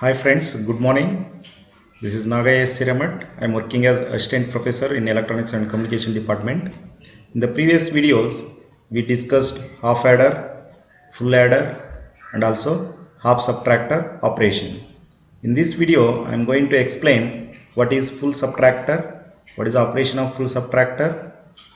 Hi friends, good morning. This is Naga S. Siramat. I am working as Assistant Professor in Electronics and Communication Department. In the previous videos, we discussed half adder, full adder and also half subtractor operation. In this video, I am going to explain what is full subtractor, what is the operation of full subtractor.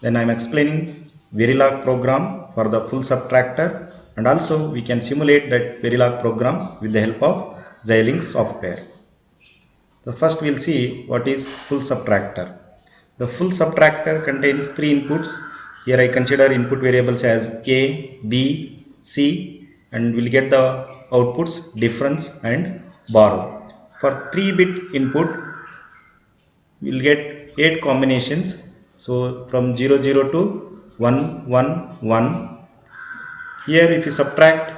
Then I am explaining Verilog program for the full subtractor, and also we can simulate that Verilog program with the help of Xilinx software. The first we'll see what is full subtractor. The full subtractor contains three inputs. Here I consider input variables as A, B, C, and we'll get the outputs difference and borrow. For 3-bit input, we'll get 8 combinations. So from 00 to 111. Here if you subtract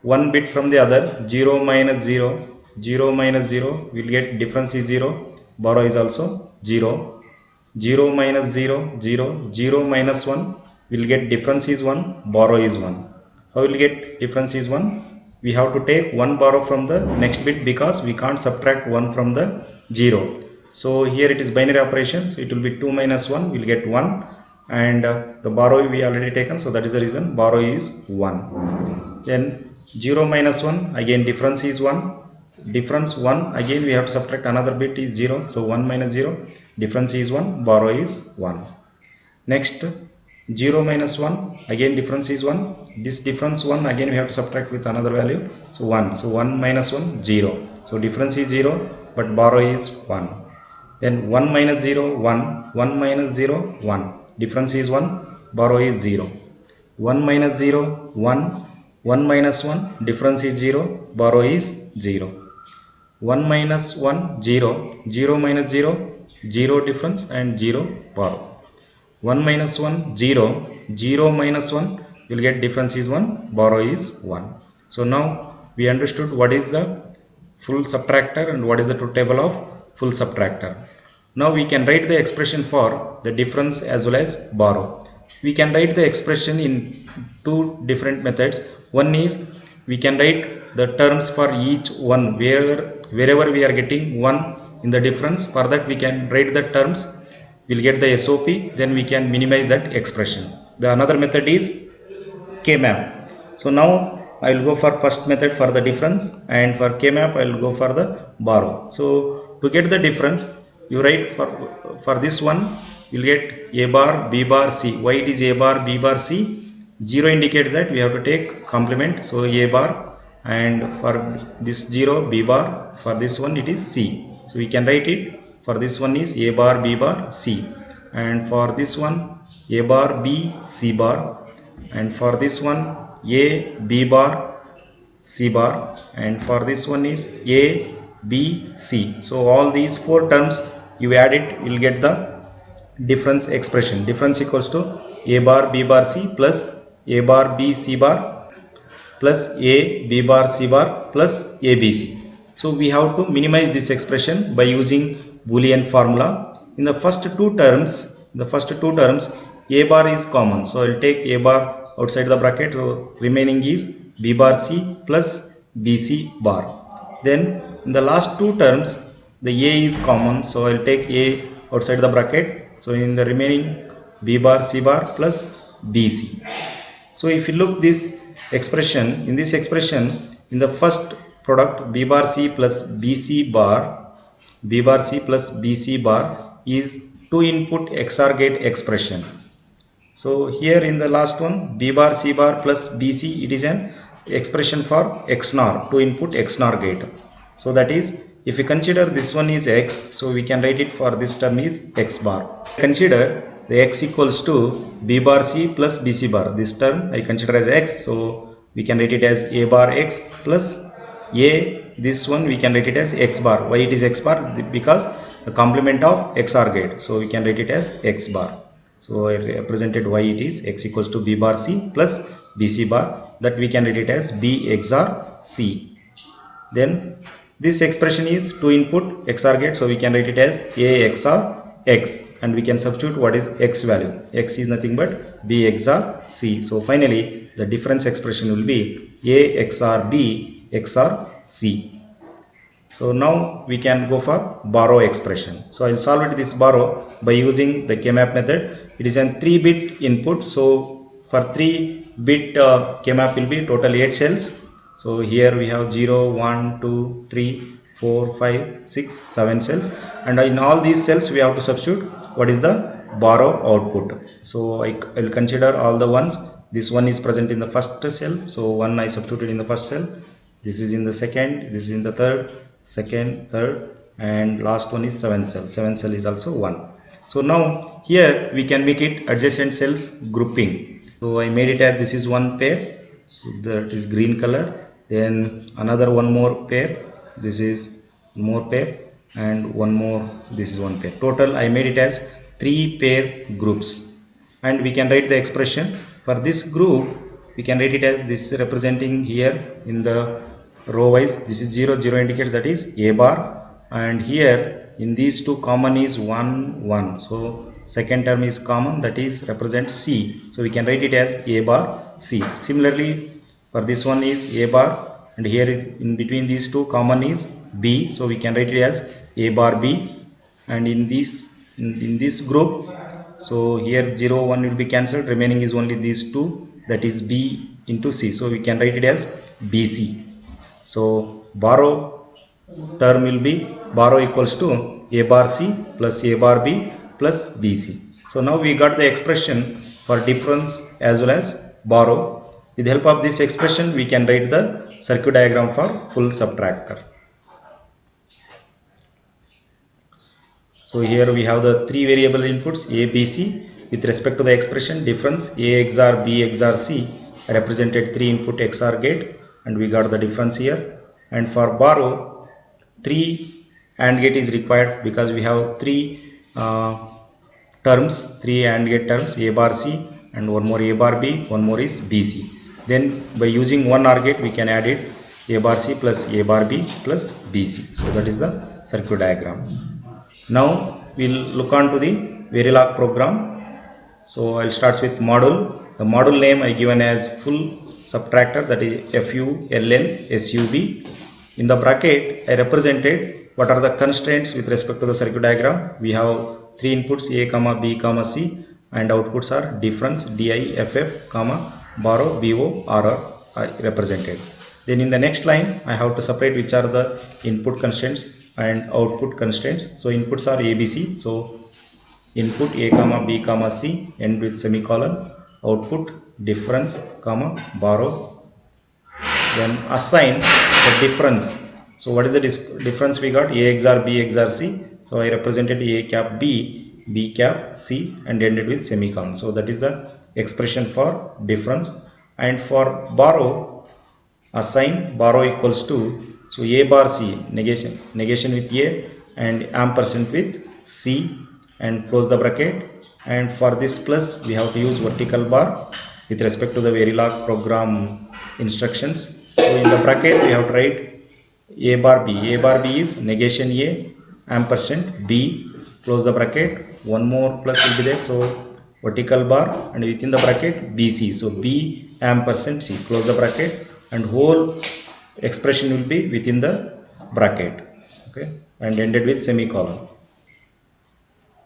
one bit from the other, 0 minus 0, 0 minus 0, we'll get difference is 0, borrow is also 0, 0 minus 0, 0, 0 minus 1, we'll get difference is 1, borrow is 1. How will get difference is 1? We have to take 1 borrow from the next bit because we can't subtract 1 from the 0. So here it is binary operation, so it will be 2 minus 1, we'll get 1, and the borrow we already taken, so that is the reason borrow is 1. Then 0 minus 1, again difference is 1, difference 1, again we have to subtract another bit is 0, so 1 minus 0, difference is 1, borrow is 1. Next 0 minus 1, again difference is 1, this difference 1, again we have to subtract with another value, so 1, so 1 minus 1, 0, so difference is 0 but borrow is 1. Then 1 minus 0, 1, 1 minus 0, 1, difference is 1, borrow is 0. 1 minus 0, 1, 1 minus 1, difference is 0, borrow is 0. 1 minus 1, 0, 0 minus 0, 0 difference and 0 borrow. 1 minus 1, 0, 0 minus 1, you'll get difference is 1, borrow is 1. So now we understood what is the full subtractor and what is the truth table of full subtractor. Now we can write the expression for the difference as well as borrow. We can write the expression in two different methods. One is we can write the terms for each one wherever we are getting 1 in the difference. For that we can write the terms, we'll get the SOP, then we can minimize that expression. The another method is K-map. So now I will go for first method for the difference, and for K-map I will go for the borrow. So to get the difference, you write for this one, you will get A bar, B bar, C. Why it is A bar, B bar, C? 0 indicates that we have to take complement, so A bar, and for this 0, B bar, for this one it is C. So we can write it, for this one is A bar, B bar, C, and for this one A bar, B, C bar, and for this one A, B bar, C bar, and for this one is A, B, C. So all these four terms you add it, you will get the difference expression. Difference equals to A bar, B bar, C plus A bar, B, C bar plus A, B bar, C bar plus ABC. So we have to minimize this expression by using Boolean formula. In the first two terms, A bar is common. So I will take A bar outside the bracket. So remaining is B bar C plus BC bar. Then in the last two terms, the A is common. So I will take A outside the bracket. So in the remaining B bar C bar plus BC. So if you look this expression, in this expression, in the first product B bar C plus BC bar, B bar C plus BC bar is two input XOR gate expression. So here in the last one, B bar C bar plus BC, it is an expression for XNOR, two input XNOR gate. So that is, if you consider this one is X, so we can write it for this term is X bar. Consider the X equals to B bar C plus BC bar. This term I consider as X, so we can write it as A bar X plus A, this one we can write it as X bar. Why it is X bar? Because the complement of XOR gate, so we can write it as X bar. So I represented why it is X equals to B bar C plus BC bar, that we can write it as B XOR C. Then this expression is two input XOR gate, so we can write it as A XOR X, and we can substitute what is X value. X is nothing but B XOR C. So finally the difference expression will be A XOR B XOR C. So now we can go for borrow expression. So I will solve it this borrow by using the K-map method. It is a 3-bit input. So for 3-bit K-map will be total 8 cells. So here we have 0, 1, 2, 3, 4, 5, 6, 7 cells, and in all these cells we have to substitute what is the borrow output. So I will consider all the ones. This one is present in the first cell, so one I substituted in the first cell. This is in the second, this is in the third, second, third, and last one is 7th cell. 7th cell is also 1. So now here we can make it adjacent cells grouping. So I made it as this is one pair, so that is green color, then another one more pair, this is more pair, and one more, this is one pair. Total I made it as 3 pair groups, and we can write the expression for this group. We can write it as this representing here in the row wise, this is 0, 0 indicates that is A bar, and here in these two common is 1, 1. So second term is common, that is represents C. So we can write it as A bar C. Similarly for this one is A bar, and here is in between these two common is B. So we can write it as A bar B, and in this group, so here 0, 1 will be cancelled, remaining is only these two, that is B into C. So we can write it as BC. So borrow term will be borrow equals to A bar C plus A bar B plus BC. So now we got the expression for difference as well as borrow. With the help of this expression we can write the circuit diagram for full subtractor. So here we have the 3 variable inputs A, B, C. With respect to the expression difference, A XOR B XOR C represented 3 input XOR gate, and we got the difference here. And for borrow, 3 AND gate is required because we have 3 terms, 3 AND gate terms, A bar C and one more A bar B, one more is BC. Then by using one OR gate we can add it A bar C plus A bar B plus BC. So that is the circuit diagram. Now we'll look on to the Verilog program. So I'll start with module. The module name I given as full subtractor, that is FULL SUB. In the bracket I represented what are the constraints with respect to the circuit diagram. We have 3 inputs A, B, C, and outputs are difference DIFF, borrow BO RR are represented. Then in the next line I have to separate which are the input constraints and output constraints. So inputs are ABC, so input A, B, C end with semicolon, output difference, borrow. Then assign the difference. So what is the difference we got? A XOR B XOR C. So I represented A cap B, B cap C and ended with semicolon. So that is the expression for difference. And for borrow, assign borrow equals to, so A bar C, negation with A and ampersand with C and close the bracket. And for this plus we have to use vertical bar with respect to the Verilog program instructions. So in the bracket we have to write A bar B. A bar B is negation A ampersand B, close the bracket, one more plus will be there, so vertical bar, and within the bracket BC, so B ampersand C, close the bracket, and whole expression will be within the bracket, okay, and ended with semicolon.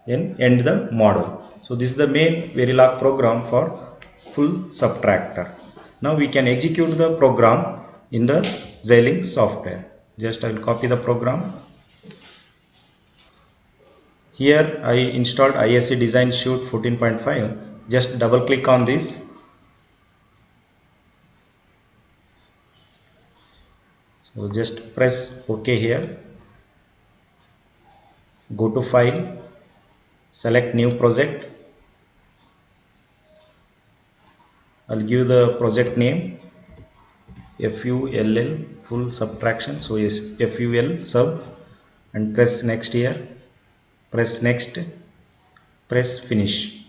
Then end the model. So this is the main Verilog program for full subtractor. Now we can execute the program in the Xilinx software. Just I will copy the program. Here I installed ISC Design Suite 14.5. Just double click on this. So just press OK here. Go to File, select New Project. I'll give the project name FULL full subtraction. So yes, FUL sub, and press next here. Press next, press finish.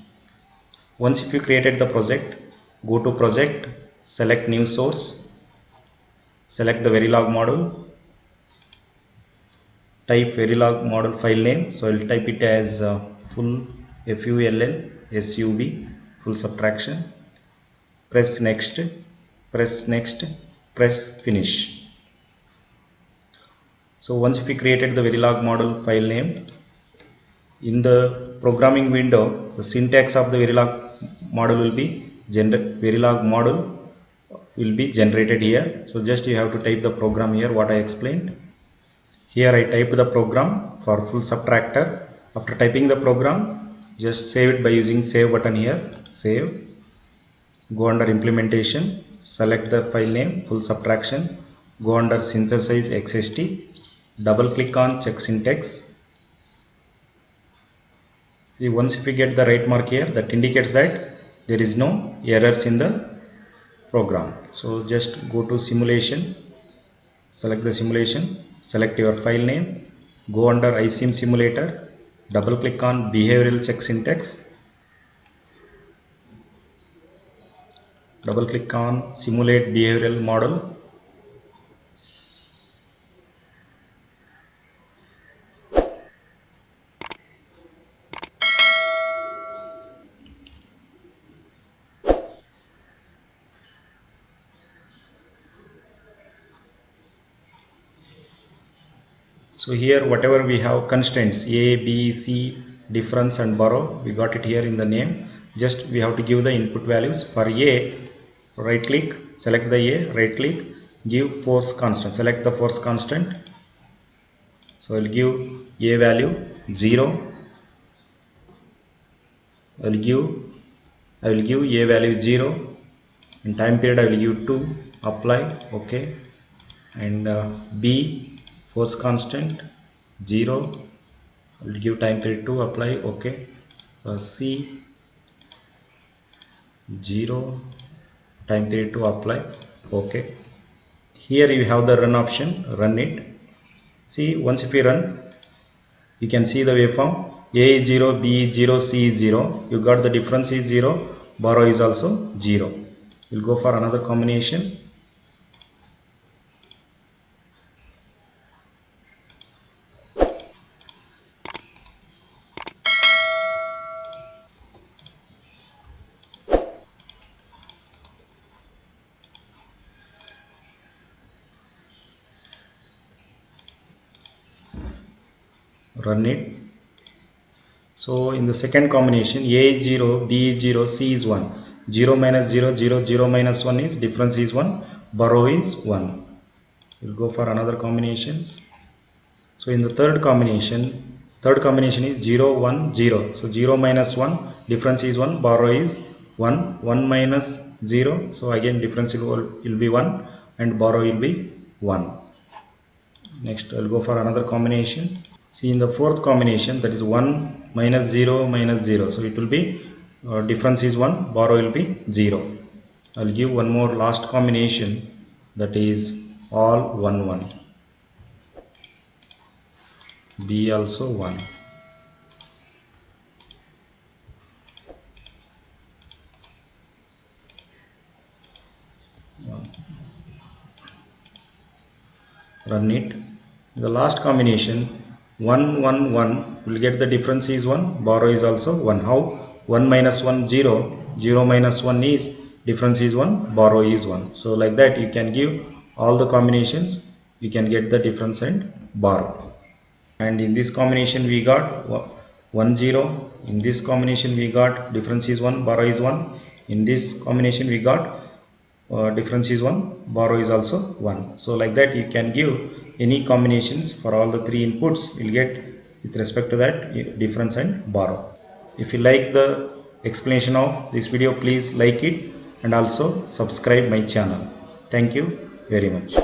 Once if you created the project, go to project, select new source, select the Verilog module, type Verilog module file name. So I will type it as full FULL SUB full subtraction. Press next, press next, press finish. So once we created the Verilog model file name, in the programming window, the syntax of the Verilog model will be Verilog model will be generated here. So just you have to type the program here what I explained. Here I typed the program for full subtractor. After typing the program, just save it by using save button here. Save. Go under implementation, select the file name full subtraction, go under synthesize XST, double click on check syntax. See, once if we get the right mark here, that indicates that there is no errors in the program. So just go to simulation, select the simulation, select your file name, go under iSim simulator, double click on behavioral check syntax, double click on simulate behavioral model. So here whatever we have constraints A, B, C, difference and borrow, we got it here in the name. Just we have to give the input values. For A, right click, select the A, right click, give force constant, select the force constant. So I will give A value 0. I will give A value 0. In time period I will give 2, apply, okay. And B, force constant 0, I will give time period 2, apply, okay. C 0, time period 2, apply, okay. Here you have the run option, run it. See, once if we run, you can see the waveform. A is 0, B is 0, C is 0. You got the difference is 0, borrow is also 0. We'll go for another combination. Run it. So in the second combination, A is 0, B is 0, C is 1. 0 minus 0, 0, 0 minus 1 is difference is 1, borrow is 1. We'll go for another combinations. So in the third combination is 0, 1, 0. So 0 minus 1, difference is 1, borrow is 1, 1 minus 0. So again difference will be 1 and borrow will be 1. Next I'll go for another combination. See, in the fourth combination, that is 1 minus 0 minus 0. So it will be difference is 1, borrow will be 0. I'll give one more last combination, that is all 1 1. B also 1. Run it. The last combination 1 1 1 will get the difference is 1, borrow is also 1. How? 1 minus 1 0, 0 minus 1 is difference is 1, borrow is 1. So like that you can give all the combinations, you can get the difference and borrow. And in this combination we got 1 0, in this combination we got difference is 1, borrow is 1. In this combination we got difference is 1, borrow is also 1. So like that you can give any combinations for all the three inputs, you'll get with respect to that difference and borrow. If you like the explanation of this video, please like it and also subscribe my channel. Thank you very much.